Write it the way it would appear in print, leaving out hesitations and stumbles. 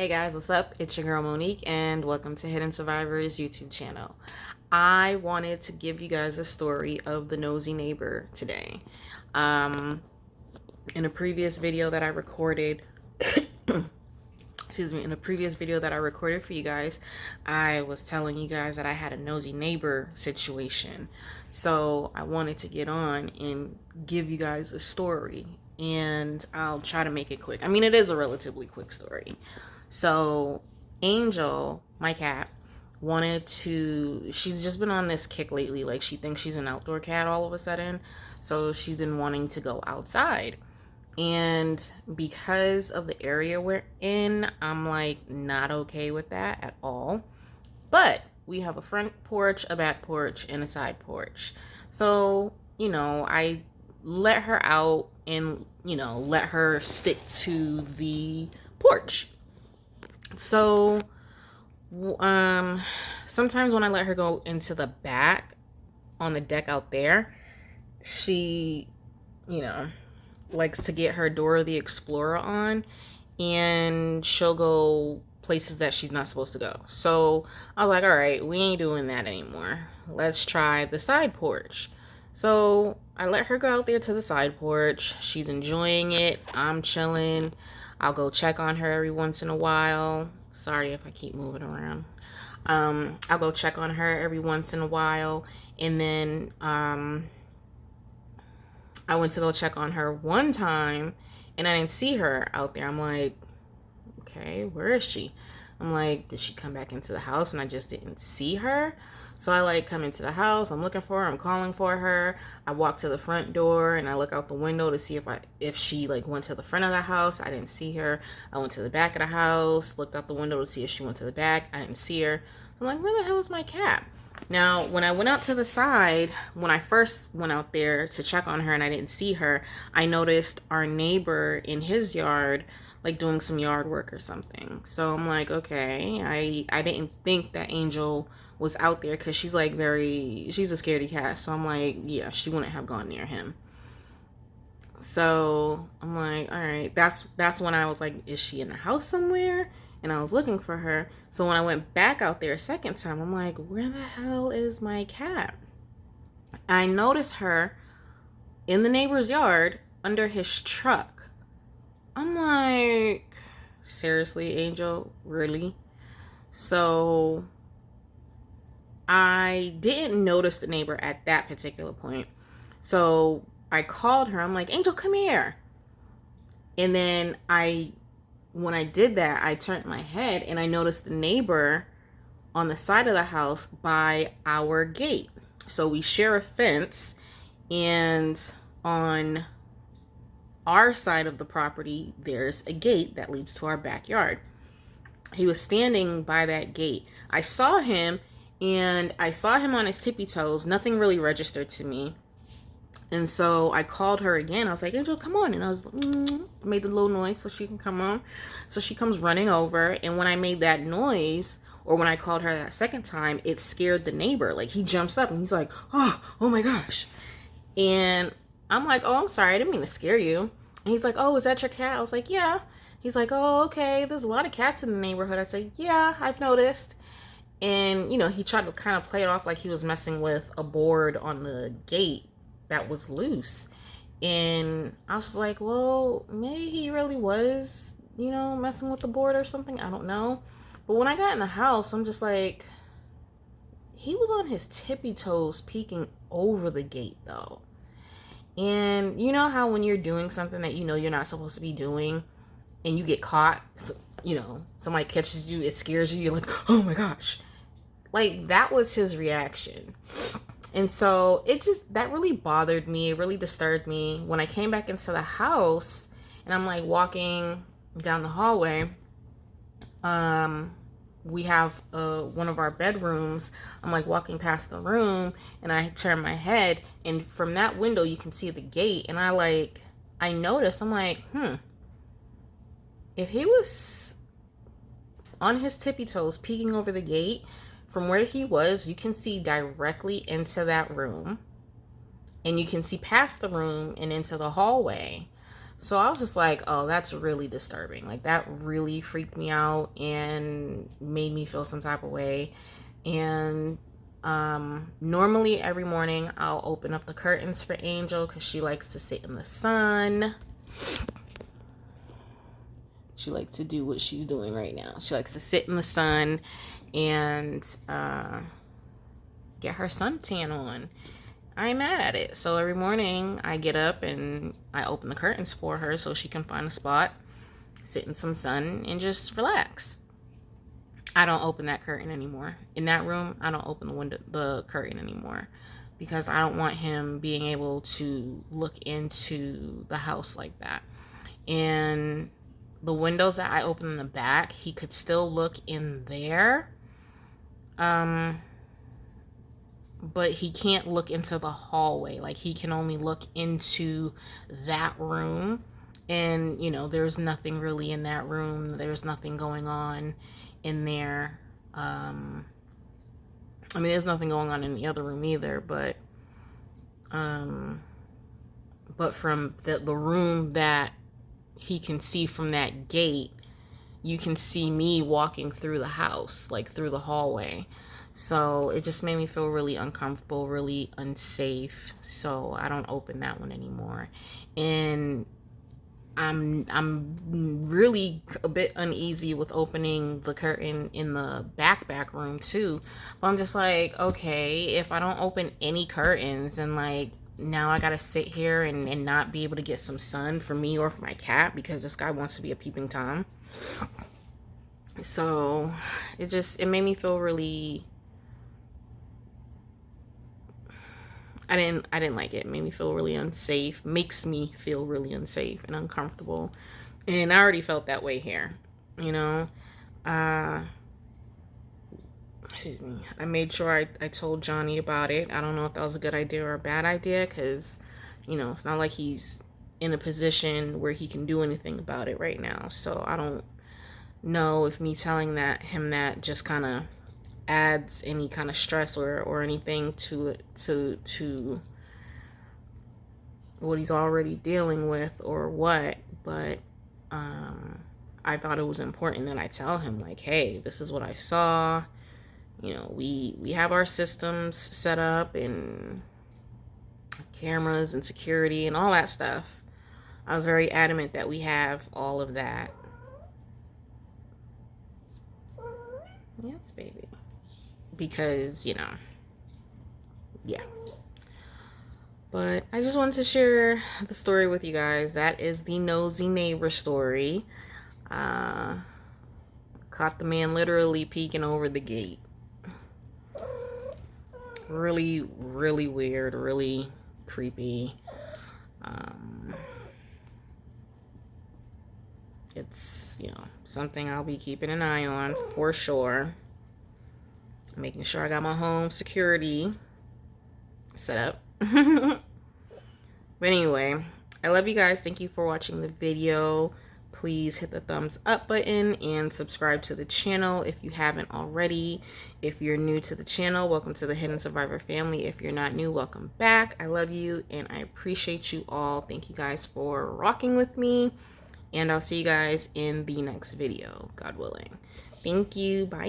Hey guys, what's up? It's your girl Monique and welcome to Hidden.Survivor's YouTube channel. I wanted to give you guys a story of the nosy neighbor today. In a previous video that I recorded, in a previous video that I recorded for you guys, I was telling you guys that I had a nosy neighbor situation. So I wanted to get on and give you guys a story, and I'll try to make it quick. I mean, it is a relatively quick story. So Angel, my cat, she's just been on this kick lately. Like, she thinks she's an outdoor cat all of a sudden. So she's been wanting to go outside. And because of the area we're in, I'm like not okay with that at all. But we have a front porch, a back porch, and a side porch. So, I let her out and, let her stick to the porch. So, sometimes when I let her go into the back on the deck out there, she, likes to get her Dora the Explorer on, and she'll go places that she's not supposed to go. So I was like, all right, we ain't doing that anymore. Let's try the side porch. So I let her go out there to the side porch. She's enjoying it. I'm chilling. I'll go check on her every once in a while. Sorry if I keep moving around. I'll go check on her every once in a while. And then I went to go check on her one time and I didn't see her out there. I'm like, okay, where is she? I'm like, did she come back into the house and I just didn't see her? So I come into the house, I'm looking for her, I'm calling for her. I walk to the front door and I look out the window to see if she went to the front of the house. I didn't see her. I went to the back of the house, looked out the window to see if she went to the back. I didn't see her. So I'm like, where the hell is my cat? Now, when I went out to the side, when I first went out there to check on her and I didn't see her, I noticed our neighbor in his yard, doing some yard work or something. So I'm like, okay, I didn't think that Angel was out there because she's a scaredy cat. So I'm like, yeah, she wouldn't have gone near him. So I'm like, all right, that's when I was like, is she in the house somewhere? And I was looking for her. So when I went back out there a second time, I'm like, where the hell is my cat? I noticed her in the neighbor's yard under his truck. I'm like, seriously, Angel? Really? So I didn't notice the neighbor at that particular point. So I called her. I'm like, Angel, come here. And then when I did that, I turned my head and I noticed the neighbor on the side of the house by our gate. So we share a fence, and on our side of the property, there's a gate that leads to our backyard. He was standing by that gate. I saw him, and I saw him on his tippy toes. Nothing really registered to me. And so I called her again. I was like, Angel, come on. And I was made the little noise so she can come on. So she comes running over. And when I made that noise, or when I called her that second time, it scared the neighbor. He jumps up and he's like, oh my gosh. And I'm like, oh, I'm sorry. I didn't mean to scare you. And he's like, oh, is that your cat? I was like, yeah. He's like, oh, okay. There's a lot of cats in the neighborhood. I said, yeah, I've noticed. And, he tried to kind of play it off like he was messing with a board on the gate that was loose. And I was just like, well, maybe he really was, messing with the board or something. I don't know. But when I got in the house, I'm just like, he was on his tippy toes peeking over the gate though. And you know how when you're doing something that you're not supposed to be doing and you get caught, somebody catches you, it scares you, you're like, oh my gosh. That was his reaction. And so that really bothered me. It really disturbed me. When I came back into the house and I'm walking down the hallway, we have one of our bedrooms. I'm walking past the room and I turn my head, and from that window you can see the gate, and I noticed, I'm like, if he was on his tippy toes peeking over the gate, from where he was, you can see directly into that room, and you can see past the room and into the hallway. So I was just like, oh, that's really disturbing. Like, that really freaked me out and made me feel some type of way. And normally every morning I'll open up the curtains for Angel because she likes to sit in the sun. She likes to do what she's doing right now. She likes to sit in the sun and get her suntan on. I'm mad at it. So every morning I get up and I open the curtains for her so she can find a spot, sit in some sun, and just relax. I don't open that curtain anymore. In that room, I don't open the curtain anymore because I don't want him being able to look into the house like that. And the windows that I open in the back, he could still look in there. But he can't look into the hallway. Like, he can only look into that room. And, you know, there's nothing really in that room. There's nothing going on in there. I mean, there's nothing going on in the other room either, but from the room that he can see from that gate, you can see me walking through the house, like through the hallway. So it just made me feel really uncomfortable, really unsafe. So I don't open that one anymore. And I'm really a bit uneasy with opening the curtain in the back room too. But I'm just like, okay, if I don't open any curtains, and like now I gotta sit here and not be able to get some sun for me or for my cat because this guy wants to be a peeping Tom. So it made me feel really, I didn't like it. It made me feel really unsafe. Makes me feel really unsafe and uncomfortable. And I already felt that way here. You know, excuse me. I made sure I told Johnny about it. I don't know if that was a good idea or a bad idea because, you know, it's not like he's in a position where he can do anything about it right now. So I don't know if me telling him that just kind of adds any kind of stress or anything to what he's already dealing with or what. But I thought it was important that I tell him, like, hey, this is what I saw. You know, we have our systems set up and cameras and security and all that stuff. I was very adamant that we have all of that. Yes, baby. Because, you know, yeah. But I just wanted to share the story with you guys. That is the nosy neighbor story. Caught the man literally peeking over the gate. Really, really weird, really creepy. It's, you know, something I'll be keeping an eye on for sure. Making sure I got my home security set up. But anyway, I love you guys. Thank you for watching the video. Please hit the thumbs up button and subscribe to the channel if you haven't already. If you're new to the channel, welcome to the Hidden.Survivor family. If you're not new, welcome back. I love you and I appreciate you all. Thank you guys for rocking with me. And I'll see you guys in the next video, God willing. Thank you. Bye.